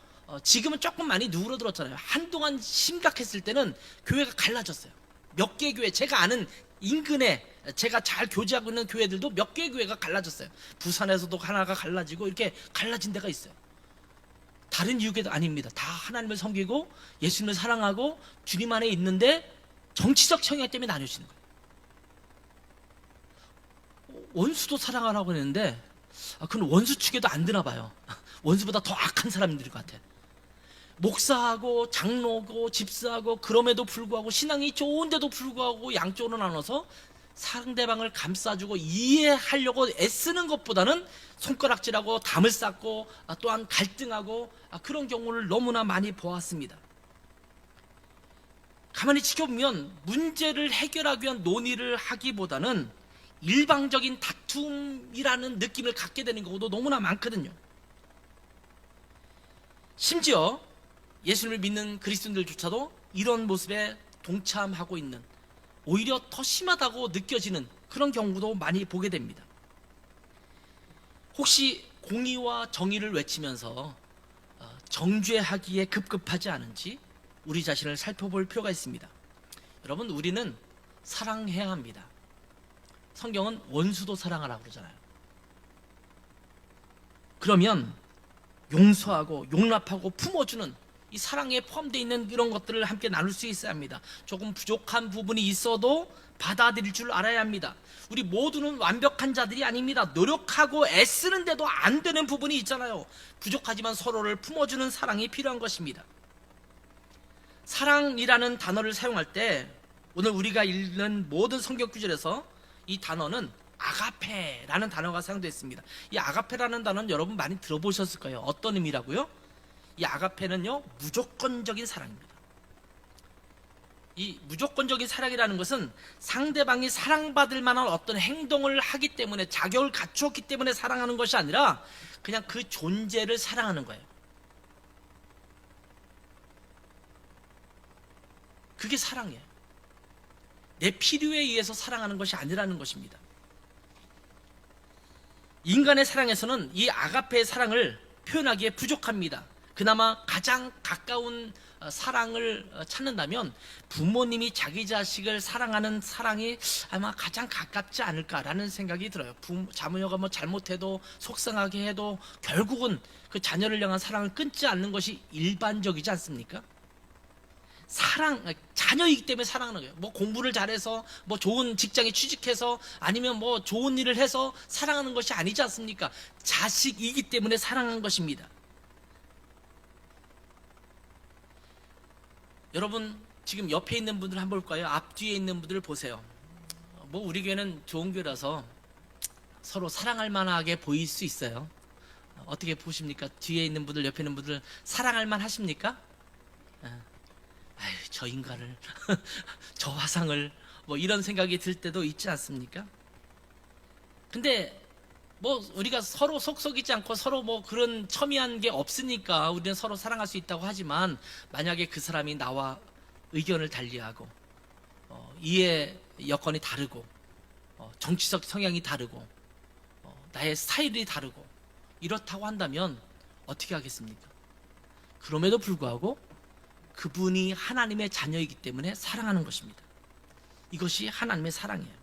지금은 조금 많이 누그러들었잖아요. 한동안 심각했을 때는 교회가 갈라졌어요. 몇 개 교회, 제가 아는 인근에 제가 잘 교제하고 있는 교회들도 몇 개 교회가 갈라졌어요. 부산에서도 하나가 갈라지고 이렇게 갈라진 데가 있어요. 다른 이유가 아닙니다. 다 하나님을 섬기고 예수님을 사랑하고 주님 안에 있는데 정치적 성향 때문에 나뉘어지는 거예요. 원수도 사랑하라고 했는데 그건 원수 측에도 안 되나 봐요. 원수보다 더 악한 사람들인 것 같아요. 목사하고 장로고 집사하고 그럼에도 불구하고 신앙이 좋은데도 불구하고 양쪽으로 나눠서 상대방을 감싸주고 이해하려고 애쓰는 것보다는 손가락질하고 담을 쌓고 또한 갈등하고 그런 경우를 너무나 많이 보았습니다. 가만히 지켜보면 문제를 해결하기 위한 논의를 하기보다는 일방적인 다툼이라는 느낌을 갖게 되는 경우도 너무나 많거든요. 심지어 예수님을 믿는 그리스도인들조차도 이런 모습에 동참하고 있는, 오히려 더 심하다고 느껴지는 그런 경우도 많이 보게 됩니다. 혹시 공의와 정의를 외치면서 정죄하기에 급급하지 않은지 우리 자신을 살펴볼 필요가 있습니다. 여러분, 우리는 사랑해야 합니다. 성경은 원수도 사랑하라고 그러잖아요. 그러면 용서하고 용납하고 품어주는 이 사랑에 포함되어 있는 이런 것들을 함께 나눌 수 있어야 합니다. 조금 부족한 부분이 있어도 받아들일 줄 알아야 합니다. 우리 모두는 완벽한 자들이 아닙니다. 노력하고 애쓰는데도 안 되는 부분이 있잖아요. 부족하지만 서로를 품어주는 사랑이 필요한 것입니다. 사랑이라는 단어를 사용할 때 오늘 우리가 읽는 모든 성경 구절에서 이 단어는 아가페라는 단어가 사용되어 있습니다. 이 아가페라는 단어는 여러분 많이 들어보셨을 거예요. 어떤 의미라고요? 이 아가페는요, 무조건적인 사랑입니다. 이 무조건적인 사랑이라는 것은 상대방이 사랑받을 만한 어떤 행동을 하기 때문에, 자격을 갖추었기 때문에 사랑하는 것이 아니라 그냥 그 존재를 사랑하는 거예요. 그게 사랑이에요. 내 필요에 의해서 사랑하는 것이 아니라는 것입니다. 인간의 사랑에서는 이 아가페의 사랑을 표현하기에 부족합니다. 그나마 가장 가까운 사랑을 찾는다면 부모님이 자기 자식을 사랑하는 사랑이 아마 가장 가깝지 않을까라는 생각이 들어요. 자녀가 뭐 잘못해도 속상하게 해도 결국은 그 자녀를 향한 사랑을 끊지 않는 것이 일반적이지 않습니까? 자녀이기 때문에 사랑하는 거예요. 뭐 공부를 잘해서, 뭐 좋은 직장에 취직해서, 아니면 뭐 좋은 일을 해서 사랑하는 것이 아니지 않습니까? 자식이기 때문에 사랑하는 것입니다. 여러분, 지금 옆에 있는 분들 한번 볼까요? 앞뒤에 있는 분들을 보세요. 뭐 우리 교회는 좋은 교회라서 서로 사랑할 만하게 보일 수 있어요. 어떻게 보십니까? 뒤에 있는 분들, 옆에 있는 분들 사랑할 만 하십니까? 아유, 저 인간을 저 화상을, 뭐 이런 생각이 들 때도 있지 않습니까? 근데 뭐 우리가 서로 속썩이지 않고 서로 뭐 그런 첨예한 게 없으니까 우리는 서로 사랑할 수 있다고 하지만, 만약에 그 사람이 나와 의견을 달리하고 이해 여건이 다르고 정치적 성향이 다르고 나의 스타일이 다르고 이렇다고 한다면 어떻게 하겠습니까? 그럼에도 불구하고 그분이 하나님의 자녀이기 때문에 사랑하는 것입니다. 이것이 하나님의 사랑이에요.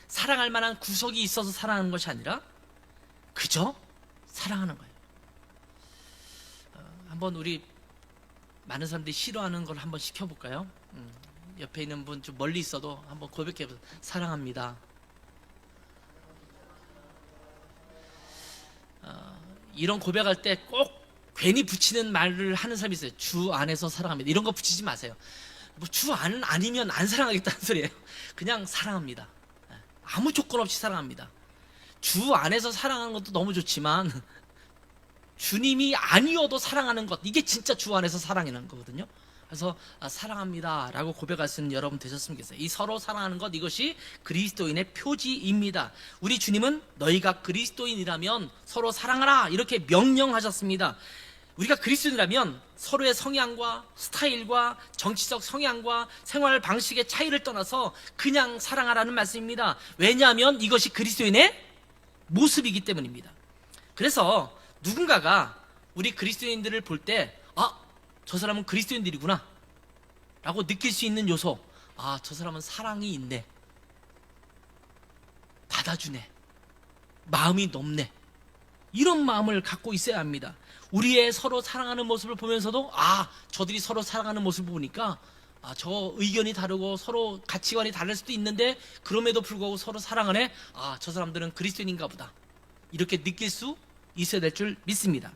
사랑할 만한 구석이 있어서 사랑하는 것이 아니라 그저 사랑하는 거예요. 한번 우리 많은 사람들이 싫어하는 걸 한번 시켜볼까요? 옆에 있는 분 좀 멀리 있어도 한번 고백해보세요. 사랑합니다. 이런 고백할 때 꼭 괜히 붙이는 말을 하는 사람이 있어요. 주 안에서 사랑합니다. 이런 거 붙이지 마세요. 뭐 주 안 아니면 안 사랑하겠다는 소리예요. 그냥 사랑합니다. 아무 조건 없이 사랑합니다. 주 안에서 사랑하는 것도 너무 좋지만 주님이 아니어도 사랑하는 것, 이게 진짜 주 안에서 사랑이라는 거거든요. 그래서 사랑합니다 라고 고백할 수 있는 여러분 되셨으면 좋겠어요. 이 서로 사랑하는 것, 이것이 그리스도인의 표지입니다. 우리 주님은 너희가 그리스도인이라면 서로 사랑하라 이렇게 명령하셨습니다. 우리가 그리스도인이라면 서로의 성향과 스타일과 정치적 성향과 생활 방식의 차이를 떠나서 그냥 사랑하라는 말씀입니다. 왜냐하면 이것이 그리스도인의 모습이기 때문입니다. 그래서 누군가가 우리 그리스도인들을 볼 때 저 사람은 그리스도인들이구나 라고 느낄 수 있는 요소, 저 사람은 사랑이 있네, 받아주네, 마음이 넓네, 이런 마음을 갖고 있어야 합니다. 우리의 서로 사랑하는 모습을 보면서도 저들이 서로 사랑하는 모습을 보니까 저 의견이 다르고 서로 가치관이 다를 수도 있는데 그럼에도 불구하고 서로 사랑하네, 저 사람들은 그리스도인인가 보다, 이렇게 느낄 수 있어야 될 줄 믿습니다.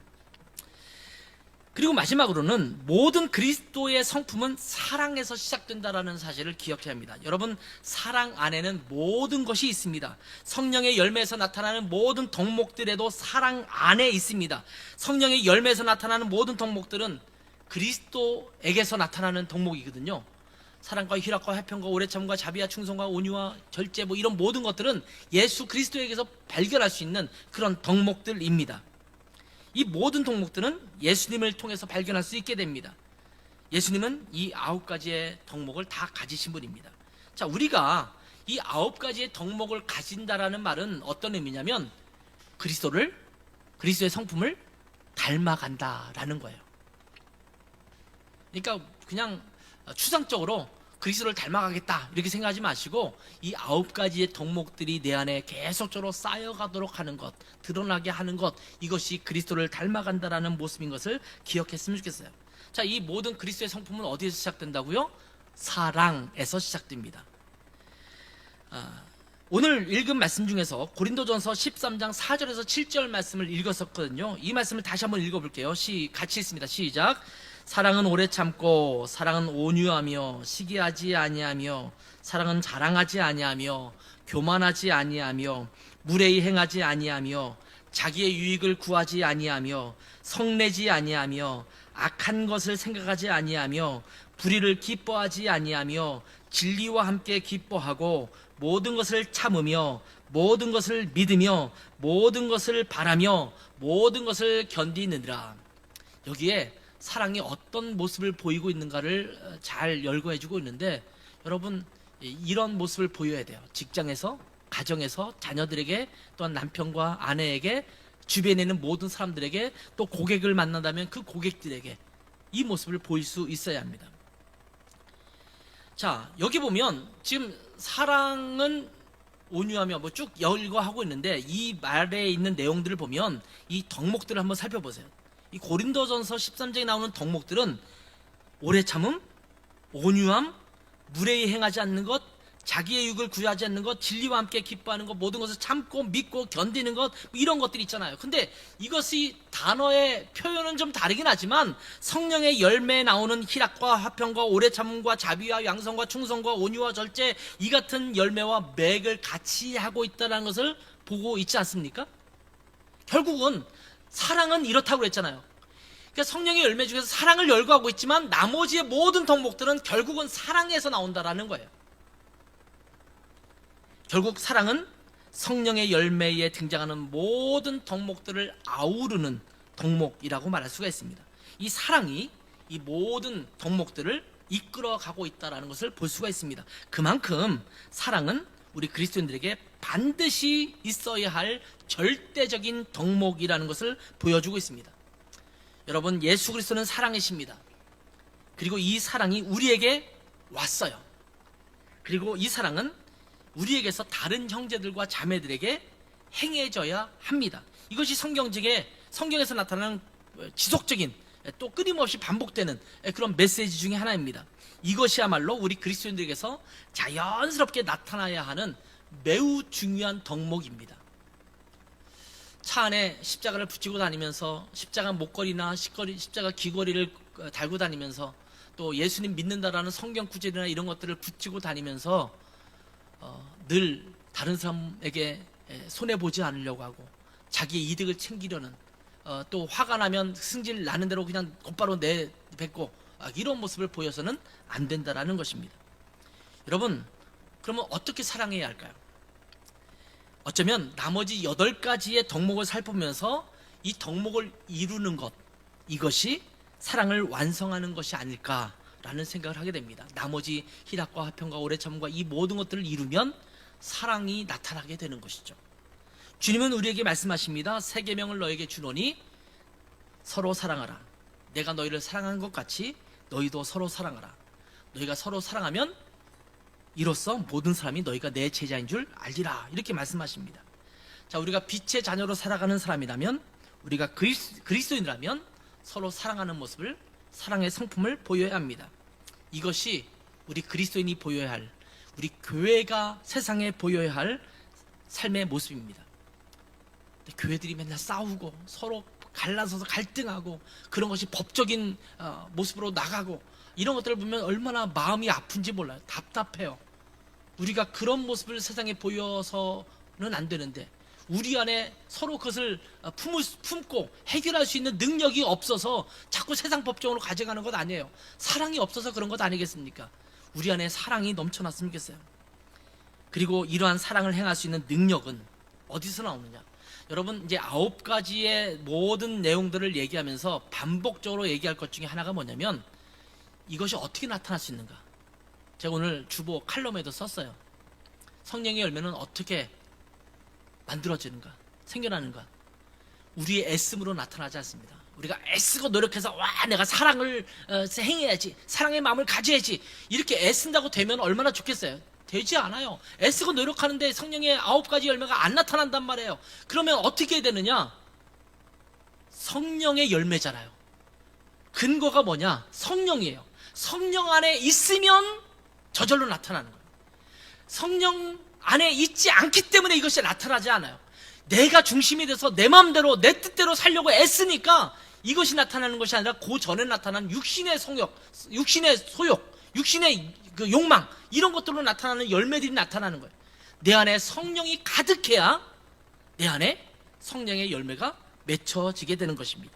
그리고 마지막으로는 모든 그리스도의 성품은 사랑에서 시작된다라는 사실을 기억해야 합니다. 여러분, 사랑 안에는 모든 것이 있습니다. 성령의 열매에서 나타나는 모든 덕목들에도 사랑 안에 있습니다. 성령의 열매에서 나타나는 모든 덕목들은 그리스도에게서 나타나는 덕목이거든요. 사랑과 희락과 화평과 오래참과 자비와 충성과 온유와 절제, 이런 모든 것들은 예수 그리스도에게서 발견할 수 있는 그런 덕목들입니다. 이 모든 덕목들은 예수님을 통해서 발견할 수 있게 됩니다. 예수님은 이 9가지의 덕목을 다 가지신 분입니다. 자, 우리가 이 9가지의 덕목을 가진다라는 말은 어떤 의미냐면 그리스도의 성품을 닮아간다라는 거예요. 그러니까 그냥 추상적으로 그리스도를 닮아가겠다 이렇게 생각하지 마시고 이 9가지의 덕목들이 내 안에 계속적으로 쌓여가도록 하는 것, 드러나게 하는 것, 이것이 그리스도를 닮아간다라는 모습인 것을 기억했으면 좋겠어요. 자, 이 모든 그리스도의 성품은 어디에서 시작된다고요? 사랑에서 시작됩니다. 오늘 읽은 말씀 중에서 고린도전서 13장 4절에서 7절 말씀을 읽었었거든요. 이 말씀을 다시 한번 읽어볼게요. 같이 읽습니다. 시작. 사랑은 오래 참고, 사랑은 온유하며, 시기하지 아니하며, 사랑은 자랑하지 아니하며, 교만하지 아니하며, 무례히 행하지 아니하며, 자기의 유익을 구하지 아니하며, 성내지 아니하며, 악한 것을 생각하지 아니하며, 불의를 기뻐하지 아니하며, 진리와 함께 기뻐하고, 모든 것을 참으며, 모든 것을 믿으며, 모든 것을 바라며, 모든 것을 견디느니라. 여기에 사랑이 어떤 모습을 보이고 있는가를 잘 열거해주고 있는데, 여러분, 이런 모습을 보여야 돼요. 직장에서, 가정에서, 자녀들에게, 또한 남편과 아내에게, 주변에 있는 모든 사람들에게, 또 고객을 만난다면 그 고객들에게 이 모습을 보일 수 있어야 합니다. 자, 여기 보면 지금 사랑은 온유하며 쭉 열거하고 있는데, 이 말에 있는 내용들을 보면 이 덕목들을 한번 살펴보세요. 이 고린도전서 13장에 나오는 덕목들은 오래 참음, 온유함, 무례히 행하지 않는 것, 자기의 유익을 구하지 않는 것, 진리와 함께 기뻐하는 것, 모든 것을 참고 믿고 견디는 것, 이런 것들이 있잖아요. 근데 이것이 단어의 표현은 좀 다르긴 하지만 성령의 열매에 나오는 희락과 화평과 오래 참음과 자비와 양성과 충성과 온유와 절제, 이 같은 열매와 맥을 같이 하고 있다는 것을 보고 있지 않습니까? 결국은 사랑은 이렇다고 그랬잖아요. 그러니까 성령의 열매 중에서 사랑을 열거하고 있지만 나머지의 모든 덕목들은 결국은 사랑에서 나온다라는 거예요. 결국 사랑은 성령의 열매에 등장하는 모든 덕목들을 아우르는 덕목이라고 말할 수가 있습니다. 이 사랑이 이 모든 덕목들을 이끌어가고 있다는 것을 볼 수가 있습니다. 그만큼 사랑은 우리 그리스도인들에게 반드시 있어야 할 절대적인 덕목이라는 것을 보여주고 있습니다. 여러분, 예수 그리스도는 사랑이십니다. 그리고 이 사랑이 우리에게 왔어요. 그리고 이 사랑은 우리에게서 다른 형제들과 자매들에게 행해져야 합니다. 이것이 성경에서 나타나는 지속적인, 또 끊임없이 반복되는 그런 메시지 중에 하나입니다. 이것이야말로 우리 그리스도인들에게서 자연스럽게 나타나야 하는 매우 중요한 덕목입니다. 차 안에 십자가를 붙이고 다니면서 십자가 목걸이나 십자가 귀걸이를 달고 다니면서 또 예수님 믿는다라는 성경 구절이나 이런 것들을 붙이고 다니면서 늘 다른 사람에게 손해보지 않으려고 하고 자기의 이득을 챙기려는, 또 화가 나면 승질 나는 대로 그냥 곧바로 내뱉고 이런 모습을 보여서는 안 된다라는 것입니다. 여러분, 그러면 어떻게 사랑해야 할까요? 어쩌면 나머지 8가지의 덕목을 살피면서 이 덕목을 이루는 것, 이것이 사랑을 완성하는 것이 아닐까라는 생각을 하게 됩니다. 나머지 희락과 화평과 오래 참음과 이 모든 것들을 이루면 사랑이 나타나게 되는 것이죠. 주님은 우리에게 말씀하십니다. 새 계명을 너에게 주노니 서로 사랑하라. 내가 너희를 사랑한 것 같이 너희도 서로 사랑하라. 너희가 서로 사랑하면 이로써 모든 사람이 너희가 내 제자인 줄 알리라. 이렇게 말씀하십니다. 자, 우리가 빛의 자녀로 살아가는 사람이라면, 우리가 그리스도인이라면 서로 사랑하는 모습을, 사랑의 성품을 보여야 합니다. 이것이 우리 그리스도인이 보여야 할, 우리 교회가 세상에 보여야 할 삶의 모습입니다. 교회들이 맨날 싸우고 서로 갈라서서 갈등하고 그런 것이 법적인 모습으로 나가고 이런 것들을 보면 얼마나 마음이 아픈지 몰라요. 답답해요. 우리가 그런 모습을 세상에 보여서는 안 되는데 우리 안에 서로 그것을 품고 해결할 수 있는 능력이 없어서 자꾸 세상 법정으로 가져가는 것 아니에요. 사랑이 없어서 그런 것 아니겠습니까? 우리 안에 사랑이 넘쳐났으면 좋겠어요. 그리고 이러한 사랑을 행할 수 있는 능력은 어디서 나오느냐? 여러분, 이제 9가지의 모든 내용들을 얘기하면서 반복적으로 얘기할 것 중에 하나가 뭐냐면 이것이 어떻게 나타날 수 있는가? 제가 오늘 주보 칼럼에도 썼어요. 성령의 열매는 어떻게 만들어지는가, 생겨나는가? 우리의 애씀으로 나타나지 않습니다. 우리가 애쓰고 노력해서 내가 사랑을 행해야지, 사랑의 마음을 가져야지 이렇게 애쓴다고 되면 얼마나 좋겠어요. 되지 않아요. 애쓰고 노력하는데 성령의 9가지 열매가 안 나타난단 말이에요. 그러면 어떻게 해야 되느냐? 성령의 열매잖아요. 근거가 뭐냐? 성령이에요. 성령 안에 있으면 저절로 나타나는 거예요. 성령 안에 있지 않기 때문에 이것이 나타나지 않아요. 내가 중심이 돼서 내 마음대로 내 뜻대로 살려고 애쓰니까 이것이 나타나는 것이 아니라 그 전에 나타난 육신의 성욕, 육신의 소욕, 육신의 그 욕망 이런 것들로 나타나는 열매들이 나타나는 거예요. 내 안에 성령이 가득해야 내 안에 성령의 열매가 맺혀지게 되는 것입니다.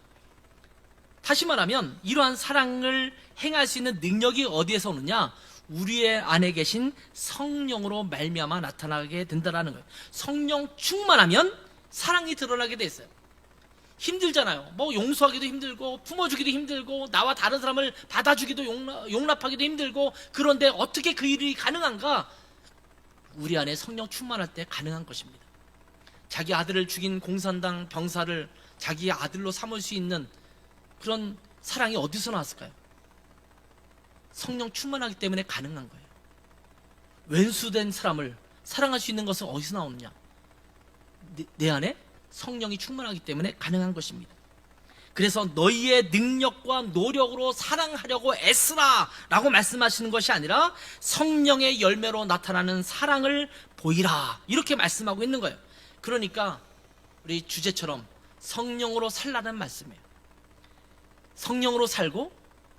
다시 말하면 이러한 사랑을 행할 수 있는 능력이 어디에서 오느냐? 우리의 안에 계신 성령으로 말미암아 나타나게 된다는 거예요. 성령 충만하면 사랑이 드러나게 돼 있어요. 힘들잖아요. 뭐 용서하기도 힘들고 품어주기도 힘들고 나와 다른 사람을 받아주기도 용납하기도 힘들고 그런데 어떻게 그 일이 가능한가? 우리 안에 성령 충만할 때 가능한 것입니다. 자기 아들을 죽인 공산당 병사를 자기 아들로 삼을 수 있는 그런 사랑이 어디서 나왔을까요? 성령 충만하기 때문에 가능한 거예요. 왼수된 사람을 사랑할 수 있는 것은 어디서 나오느냐? 내 안에 성령이 충만하기 때문에 가능한 것입니다. 그래서 너희의 능력과 노력으로 사랑하려고 애쓰라 라고 말씀하시는 것이 아니라 성령의 열매로 나타나는 사랑을 보이라 이렇게 말씀하고 있는 거예요. 그러니까 우리 주제처럼 성령으로 살라는 말씀이에요. 성령으로 살고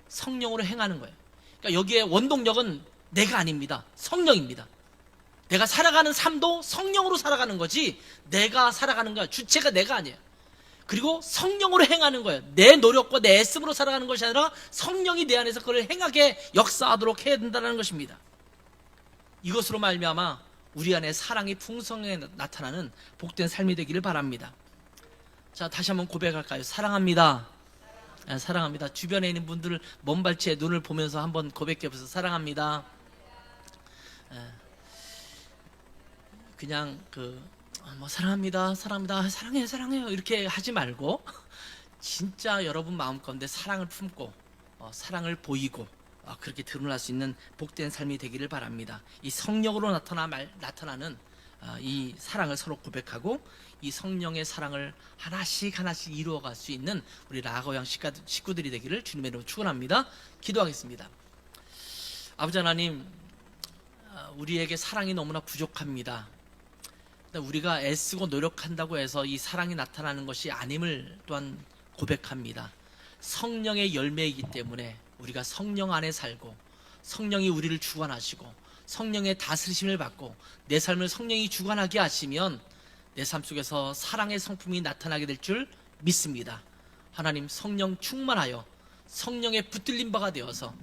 성령으로 행하는 거예요. 그러니까 여기에 원동력은 내가 아닙니다. 성령입니다. 내가 살아가는 삶도 성령으로 살아가는 거지 내가 살아가는 거야. 주체가 내가 아니에요. 그리고 성령으로 행하는 거예요. 내 노력과 내 애씀으로 살아가는 것이 아니라 성령이 내 안에서 그걸 행하게 역사하도록 해야 된다는 것입니다. 이것으로 말미암아 우리 안에 사랑이 풍성하게 나타나는 복된 삶이 되기를 바랍니다. 자, 다시 한번 고백할까요? 사랑합니다. 사랑합니다. 주변에 있는 분들을 먼발치에 눈을 보면서 한번 고백해보세요. 사랑합니다. 그냥 사랑합니다, 사랑합니다, 사랑해요, 사랑해요 이렇게 하지 말고 진짜 여러분 마음 가운데 사랑을 품고 사랑을 보이고 그렇게 드러날 수 있는 복된 삶이 되기를 바랍니다. 이 성령으로 나타나는 이 사랑을 서로 고백하고 이 성령의 사랑을 하나씩 이루어갈 수 있는 우리 라거양 식구들이 되기를 주님의 이름으로 축원합니다. 기도하겠습니다. 아버지 하나님, 우리에게 사랑이 너무나 부족합니다. 우리가 애쓰고 노력한다고 해서 이 사랑이 나타나는 것이 아님을 또한 고백합니다. 성령의 열매이기 때문에 우리가 성령 안에 살고 성령이 우리를 주관하시고 성령의 다스리심을 받고 내 삶을 성령이 주관하게 하시면 내 삶 속에서 사랑의 성품이 나타나게 될 줄 믿습니다. 하나님, 성령 충만하여 성령의 붙들린 바가 되어서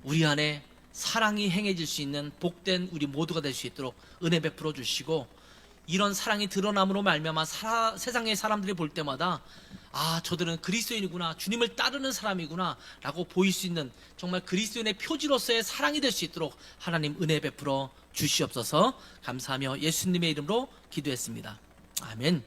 우리 안에 사랑이 행해질 수 있는 복된 우리 모두가 될 수 있도록 은혜 베풀어 주시고 이런 사랑이 드러남으로 말미암아 세상의 사람들이 볼 때마다 저들은 그리스도인이구나, 주님을 따르는 사람이구나 라고 보일 수 있는 정말 그리스도인의 표지로서의 사랑이 될 수 있도록 하나님 은혜 베풀어 주시옵소서. 감사하며 예수님의 이름으로 기도했습니다. 아멘.